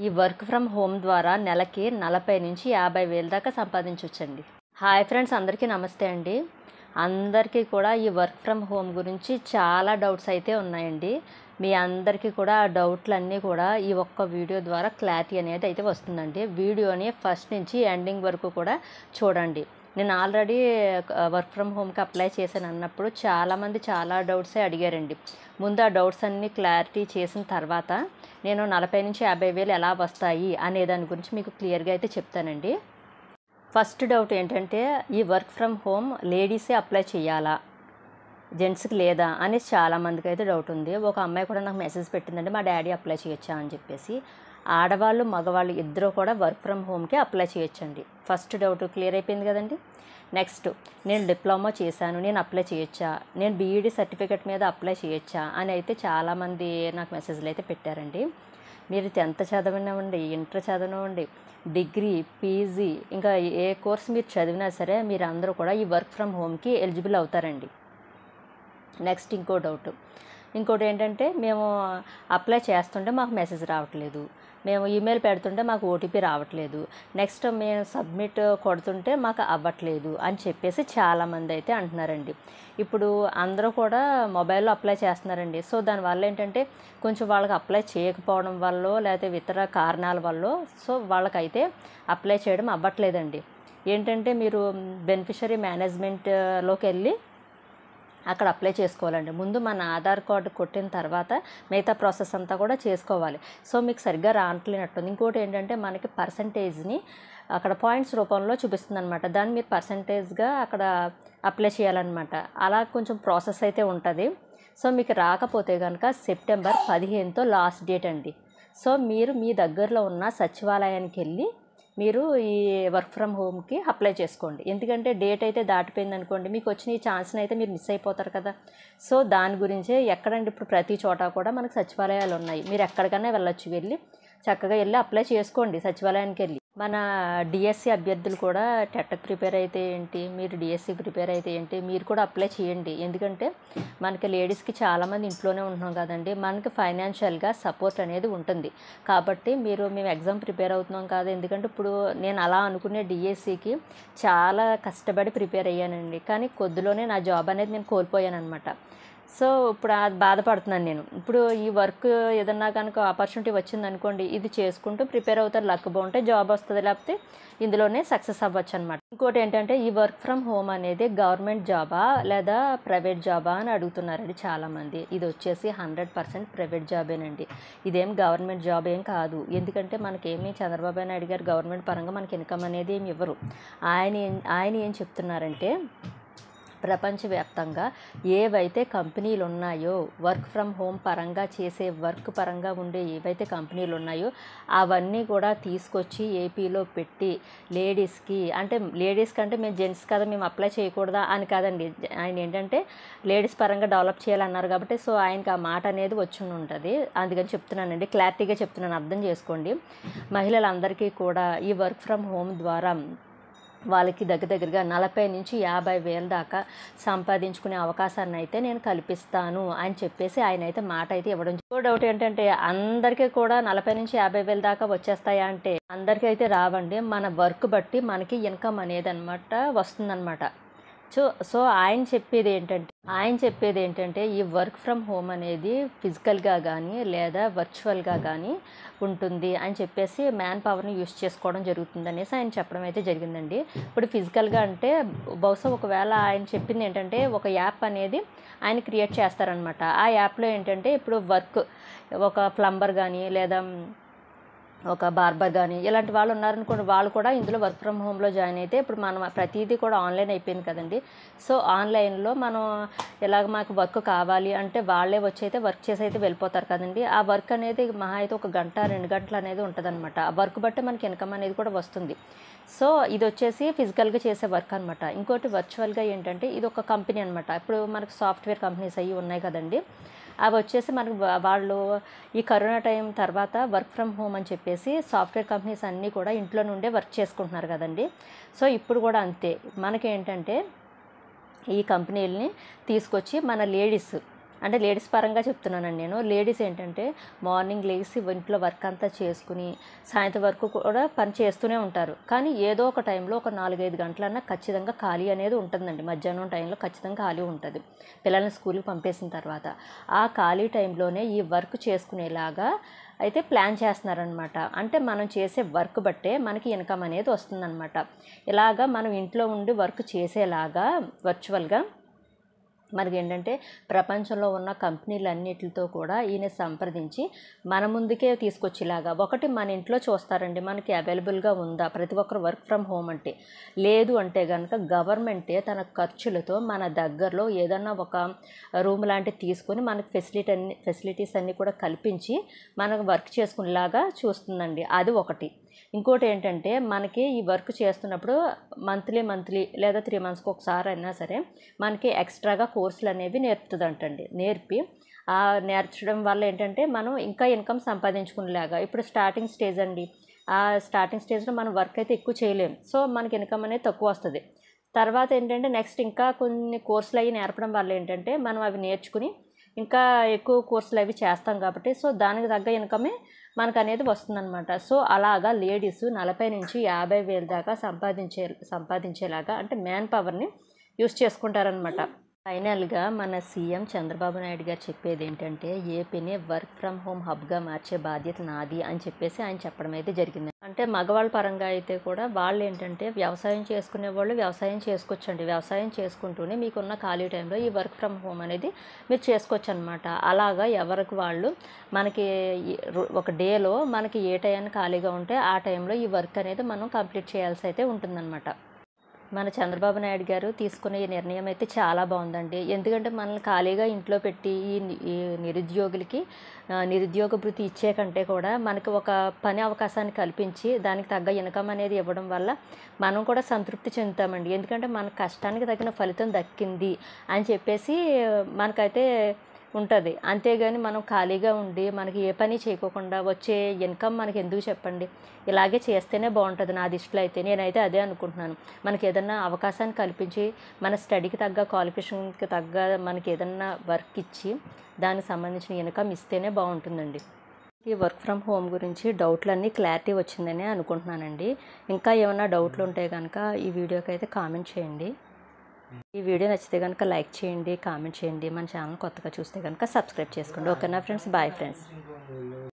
ఈ work from home ద్వారా నెలకి 40 నుంచి 50 వేల దాకా సంపాదించవచ్చండి. హాయ్ ఫ్రెండ్స్, అందరికీ నమస్తే అండి. అందరికీ కూడా ఈ వర్క్ ఫ్రమ్ హోమ్ గురించి చాలా డౌట్స్ అయితే ఉన్నాయండి. మీ అందరికీ కూడా ఆ డౌట్లన్నీ కూడా ఈ ఒక్క వీడియో ద్వారా క్లారిటీ అనేది అయితే వస్తుందండి. వీడియోని ఫస్ట్ నుంచి ఎండింగ్ వరకు కూడా చూడండి. నేను ఆల్రెడీ వర్క్ ఫ్రమ్ హోమ్కి అప్లై చేశాను అన్నప్పుడు చాలామంది చాలా డౌట్సే అడిగారండి. ముందు ఆ డౌట్స్ అన్నీ క్లారిటీ చేసిన తర్వాత నేను 40 నుంచి 50 వేలు ఎలా వస్తాయి అనే దాని గురించి మీకు క్లియర్గా అయితే చెప్తానండి. ఫస్ట్ డౌట్ ఏంటంటే, ఈ వర్క్ ఫ్రమ్ హోమ్ లేడీసే అప్లై చేయాలా, జెంట్స్కి లేదా అనేసి చాలామందికి అయితే డౌట్ ఉంది. ఒక అమ్మాయి కూడా నాకు మెసేజ్ పెట్టిందండి, మా డాడీ అప్లై చేయొచ్చా అని చెప్పేసి. ఆడవాళ్ళు మగవాళ్ళు ఇద్దరు కూడా వర్క్ ఫ్రమ్ హోమ్కి అప్లై చేయొచ్చండి. ఫస్ట్ డౌట్ క్లియర్ అయిపోయింది కదండి. నెక్స్ట్, నేను డిప్లొమా చేశాను, నేను అప్లై చేయొచ్చా, నేను బీఈడీ సర్టిఫికేట్ మీద అప్లై చేయొచ్చా అని అయితే చాలామంది నాకు మెసేజ్లు అయితే పెట్టారండి. మీరు 10th చదవనివ్వండి, ఇంటర్ చదవనివ్వండి, డిగ్రీ, పీజీ, ఇంకా ఏ కోర్స్ మీరు చదివినా సరే మీరు అందరూ కూడా ఈ వర్క్ ఫ్రమ్ హోమ్కి ఎలిజిబుల్ అవుతారండి. నెక్స్ట్ ఇంకోటి ఏంటంటే, మేము అప్లై చేస్తుంటే మాకు మెసేజ్ రావట్లేదు, మేము ఈమెయిల్ పెడుతుంటే మాకు ఓటీపీ రావట్లేదు, నెక్స్ట్ మేము సబ్మిట్ కొడుతుంటే మాకు అవ్వట్లేదు అని చెప్పేసి చాలామంది అయితే అంటున్నారండి. ఇప్పుడు అందరూ కూడా మొబైల్లో అప్లై చేస్తున్నారండి. సో దానివల్ల ఏంటంటే కొంచెం వాళ్ళకి అప్లై చేయకపోవడం వల్ల లేకపోతే ఇతర కారణాల వల్ల సో వాళ్ళకైతే అప్లై చేయడం అవ్వట్లేదండి. ఏంటంటే మీరు బెనిఫిషరీ మేనేజ్మెంట్లోకి వెళ్ళి అక్కడ అప్లై చేసుకోవాలండి. ముందు మన ఆధార్ కార్డు కొట్టిన తర్వాత మిగతా ప్రాసెస్ అంతా కూడా చేసుకోవాలి. సో మీకు సరిగ్గా రావట్లేనట్టుంది. ఇంకోటి ఏంటంటే, మనకి పర్సంటేజ్ని అక్కడ పాయింట్స్ రూపంలో చూపిస్తుంది అనమాట. దాన్ని మీరు పర్సంటేజ్గా అక్కడ అప్లై చేయాలన్నమాట. అలా కొంచెం ప్రాసెస్ అయితే ఉంటుంది. సో మీకు రాకపోతే కనుక సెప్టెంబర్ 15తో లాస్ట్ డేట్ అండి. సో మీరు మీ దగ్గరలో ఉన్న సచివాలయానికి వెళ్ళి మీరు ఈ వర్క్ ఫ్రమ్ హోమ్కి అప్లై చేసుకోండి. ఎందుకంటే డేట్ అయితే దాటిపోయింది అనుకోండి, మీకు వచ్చిన ఈ ఛాన్స్ని అయితే మీరు మిస్ అయిపోతారు కదా. సో దాని గురించే ఎక్కడండి, ఇప్పుడు ప్రతి చోట కూడా మనకు సచివాలయాలు ఉన్నాయి. మీరు ఎక్కడికైనా వెళ్ళొచ్చు, వెళ్ళి చక్కగా వెళ్ళి అప్లై చేసుకోండి సచివాలయానికి వెళ్ళి. మన డిఎస్సి అభ్యర్థులు కూడా టెట్కి ప్రిపేర్ అయితే ఏంటి, మీరు డిఎస్సి ప్రిపేర్ అయితే ఏంటి, మీరు కూడా అప్లై చేయండి. ఎందుకంటే మనకి లేడీస్కి చాలామంది ఇంట్లోనే ఉంటున్నాం కదండి, మనకి ఫైనాన్షియల్గా సపోర్ట్ అనేది ఉంటుంది. కాబట్టి మేము ఎగ్జామ్ ప్రిపేర్ అవుతున్నాం కాదు. ఎందుకంటే ఇప్పుడు నేను అలా అనుకునే డిఎస్సికి చాలా కష్టపడి ప్రిపేర్ అయ్యానండి, కానీ కొద్దిలోనే నా జాబ్ అనేది నేను కోల్పోయాను అనమాట. సో ఇప్పుడు అది బాధపడుతున్నాను నేను. ఇప్పుడు ఈ వర్క్ ఏదన్నా కనుక ఆపర్చునిటీ వచ్చిందనుకోండి, ఇది చేసుకుంటూ ప్రిపేర్ అవుతారు, లక్ బాగుంటే జాబ్ వస్తుంది, లేకపోతే ఇందులోనే సక్సెస్ అవ్వచ్చు అనమాట. ఇంకోటి ఏంటంటే, ఈ వర్క్ ఫ్రమ్ హోమ్ అనేది గవర్నమెంట్ జాబా లేదా ప్రైవేట్ జాబా అని అడుగుతున్నారండి చాలామంది. ఇది వచ్చేసి 100% ప్రైవేట్ జాబేనండి. ఇదేం గవర్నమెంట్ జాబ్ ఏం కాదు. ఎందుకంటే మనకేమీ చంద్రబాబు నాయుడు గారు గవర్నమెంట్ పరంగా మనకి ఇన్కమ్ అనేది ఏమి ఇవ్వరు. ఆయన ఏం చెప్తున్నారంటే, ప్రపంచవ్యాప్తంగా ఏవైతే కంపెనీలు ఉన్నాయో, వర్క్ ఫ్రమ్ హోమ్ పరంగా చేసే వర్క్ పరంగా ఉండే ఏవైతే కంపెనీలు ఉన్నాయో అవన్నీ కూడా తీసుకొచ్చి ఏపీలో పెట్టి లేడీస్కి, అంటే లేడీస్ కంటే మేము జెంట్స్ కదా మేము అప్లై చేయకూడదా అని కాదండి. ఆయన ఏంటంటే లేడీస్ పరంగా డెవలప్ చేయాలన్నారు కాబట్టి సో ఆయనకి ఆ మాట అనేది వచ్చి ఉంటుంది. అందుకని చెప్తున్నానండి, క్లారిటీగా చెప్తున్నాను, అర్థం చేసుకోండి. మహిళలందరికీ కూడా ఈ వర్క్ ఫ్రమ్ హోమ్ ద్వారా వాళ్ళకి దగ్గరగా 40 నుంచి 50 వేల దాకా సంపాదించుకునే అవకాశాన్ని అయితే నేను కల్పిస్తాను అని చెప్పేసి ఆయన అయితే మాట అయితే ఇవ్వడం. డౌట్ ఏంటంటే, అందరికీ కూడా 40 నుంచి 50 వేల దాకా వచ్చేస్తాయా అంటే అందరికీ అయితే రావండి. మన వర్క్ బట్టి మనకి ఇన్కమ్ అనేది అనమాట వస్తుందన్నమాట. సో ఆయన చెప్పేది ఏంటంటే ఈ వర్క్ ఫ్రమ్ హోమ్ అనేది ఫిజికల్గా కానీ లేదా వర్చువల్గా కానీ ఉంటుంది అని చెప్పేసి మ్యాన్ పవర్ని యూస్ చేసుకోవడం జరుగుతుంది అనేసి ఆయన చెప్పడం అయితే జరిగిందండి. ఇప్పుడు ఫిజికల్గా అంటే బహుశా ఒకవేళ ఆయన చెప్పింది ఏంటంటే, ఒక యాప్ అనేది ఆయన క్రియేట్ చేస్తారనమాట. ఆ యాప్లో ఏంటంటే ఇప్పుడు వర్క్ ఒక ప్లంబర్ కానీ లేదా ఒక బార్బర్ కానీ ఇలాంటి వాళ్ళు ఉన్నారనుకోండి, వాళ్ళు కూడా ఇందులో వర్క్ ఫ్రమ్ హోమ్లో జాయిన్ అయితే ఇప్పుడు మనం ప్రతిదీ కూడా ఆన్లైన్ అయిపోయింది కదండి. సో ఆన్లైన్లో మనం ఇలాగ మాకు వర్క్ కావాలి అంటే వాళ్ళే వచ్చి అయితే వర్క్ చేసి అయితే వెళ్ళిపోతారు కదండి. ఆ వర్క్ అనేది మహా అయితే 1 గంట 2 గంటలు అనేది ఉంటుంది అనమాట. ఆ వర్క్ బట్టి మనకి ఇన్కమ్ అనేది కూడా వస్తుంది. సో ఇది వచ్చేసి ఫిజికల్గా చేసే వర్క్ అనమాట. ఇంకోటి వర్చువల్గా ఏంటంటే, ఇది ఒక కంపెనీ అనమాట. ఇప్పుడు మనకు సాఫ్ట్వేర్ కంపెనీస్ అవి ఉన్నాయి కదండి, అవి వచ్చేసి మనకు వాళ్ళు ఈ కరోనా టైం తర్వాత వర్క్ ఫ్రమ్ హోమ్ అని చెప్పేసి సాఫ్ట్వేర్ కంపెనీస్ అన్నీ కూడా ఇంట్లో నుండే వర్క్ చేసుకుంటున్నారు కదండి. సో ఇప్పుడు కూడా అంతే, మనకేంటంటే ఈ కంపెనీలని తీసుకొచ్చి మన లేడీస్ అంటే లేడీస్ పరంగా చెప్తున్నానండి నేను. లేడీస్ ఏంటంటే మార్నింగ్ లేచి ఇంట్లో వర్క్ అంతా చేసుకుని సాయంత్రం వరకు కూడా పని చేస్తూనే ఉంటారు. కానీ ఏదో ఒక టైంలో ఒక 4-5 గంటలన్నా ఖచ్చితంగా ఖాళీ అనేది ఉంటుందండి. మధ్యాహ్నం టైంలో ఖచ్చితంగా ఖాళీ ఉంటుంది పిల్లల్ని స్కూల్కి పంపేసిన తర్వాత. ఆ ఖాళీ టైంలోనే ఈ వర్క్ చేసుకునేలాగా అయితే ప్లాన్ చేస్తున్నారనమాట. అంటే మనం చేసే వర్క్ బట్టే మనకి ఇన్కమ్ అనేది వస్తుందన్నమాట. ఇలాగా మనం ఇంట్లో ఉండి వర్క్ చేసేలాగా వర్చువల్గా మనకి ఏంటంటే ప్రపంచంలో ఉన్న కంపెనీలన్నిటితో కూడా ఈయన సంప్రదించి మన ముందుకే తీసుకొచ్చేలాగా, ఒకటి మన ఇంట్లో చూస్తారండి మనకి అవైలబుల్గా ఉందా, ప్రతి ఒక్కరు వర్క్ ఫ్రమ్ హోమ్ అంటే. లేదు అంటే కనుక గవర్నమెంటే తన ఖర్చులతో మన దగ్గరలో ఏదన్నా ఒక రూమ్ లాంటివి తీసుకొని మనకి ఫెసిలిటీస్ అన్నీ కూడా కల్పించి మనకు వర్క్ చేసుకునేలాగా చూస్తుందండి. అది ఒకటి. ఇంకోటి ఏంటంటే మనకి ఈ వర్క్ చేస్తున్నప్పుడు మంత్లీ లేదా 3 మంత్స్కి ఒకసారి అయినా సరే మనకి ఎక్స్ట్రాగా కోర్సులు అనేవి నేర్పుతుందంటండి. నేర్పి నేర్చడం వల్ల ఏంటంటే మనం ఇంకా ఇన్కమ్ సంపాదించుకునేలాగా. ఇప్పుడు స్టార్టింగ్ స్టేజ్ అండి. ఆ స్టార్టింగ్ స్టేజ్లో మనం వర్క్ అయితే ఎక్కువ చేయలేము. సో మనకి ఇన్కమ్ అనేది తక్కువ వస్తుంది. తర్వాత ఏంటంటే నెక్స్ట్ ఇంకా కొన్ని కోర్సులు అవి నేర్పడం వల్ల ఏంటంటే మనం అవి నేర్చుకుని ఇంకా ఎక్కువ కోర్సులు అవి చేస్తాం కాబట్టి సో దానికి తగ్గ ఇన్కమే మనకు అనేది వస్తుందన్నమాట. సో అలాగా లేడీస్ 40 నుంచి 50 వేల దాకా సంపాదించేలాగా అంటే మ్యాన్ పవర్ని యూస్ చేసుకుంటారనమాట. ఫైనల్గా మన సీఎం చంద్రబాబు నాయుడు గారు చెప్పేది ఏంటంటే ఏపీని వర్క్ ఫ్రమ్ హోమ్ హబ్గా మార్చే బాధ్యత నాది అని చెప్పేసి ఆయన చెప్పడం అయితే జరిగింది. అంటే మగవాళ్ళ పరంగా అయితే కూడా వాళ్ళు ఏంటంటే వ్యవసాయం చేసుకునే వాళ్ళు వ్యవసాయం చేసుకోవచ్చండి. వ్యవసాయం చేసుకుంటూనే మీకున్న ఖాళీ టైంలో ఈ వర్క్ ఫ్రమ్ హోమ్ అనేది మీరు చేసుకోవచ్చు అనమాట. అలాగా ఎవరికి వాళ్ళు మనకి ఒక డేలో మనకి ఏ టైంకి ఖాళీగా ఉంటే ఆ టైంలో ఈ వర్క్ అనేది మనం కంప్లీట్ చేయాల్సి అయితే ఉంటుందన్నమాట. మన చంద్రబాబు నాయుడు గారు తీసుకునే ఈ నిర్ణయం అయితే చాలా బాగుందండి. ఎందుకంటే మనల్ని ఖాళీగా ఇంట్లో పెట్టి ఈ నిరుద్యోగులకి నిరుద్యోగ భృతి ఇచ్చే కంటే కూడా మనకి ఒక పని అవకాశాన్ని కల్పించి దానికి తగ్గ ఇన్కమ్ అనేది ఇవ్వడం వల్ల మనం కూడా సంతృప్తి చెందుతామండి. ఎందుకంటే మన కష్టానికి తగిన ఫలితం దక్కింది అని చెప్పేసి మనకైతే ఉంటుంది. అంతేగాని మనం ఖాళీగా ఉండి మనకి ఏ పని చేయకోకుండా వచ్చే ఇన్కమ్ మనకి ఎందుకు చెప్పండి. ఇలాగే చేస్తేనే బాగుంటుంది నా దృష్టిలో అయితే. నేనైతే అదే అనుకుంటున్నాను. మనకి ఏదన్నా అవకాశాన్ని కల్పించి మన స్టడీకి తగ్గ క్వాలిఫికేషన్కి తగ్గ మనకి ఏదన్నా వర్క్ ఇచ్చి దానికి సంబంధించిన ఇన్కమ్ ఇస్తేనే బాగుంటుందండి. ఈ వర్క్ ఫ్రమ్ హోమ్ గురించి డౌట్లన్నీ క్లారిటీ వచ్చిందని అనుకుంటున్నానండి. ఇంకా ఏమైనా డౌట్లు ఉంటే కనుక ఈ వీడియోకి అయితే కామెంట్ చేయండి. ఈ వీడియో నచ్చితే కనుక లైక్ చేయండి, కామెంట్ చేయండి. మన ఛానల్ కొత్తగా చూస్తే కనుక సబ్స్క్రైబ్ చేసుకోండి. ఓకేనా ఫ్రెండ్స్? Bye friends.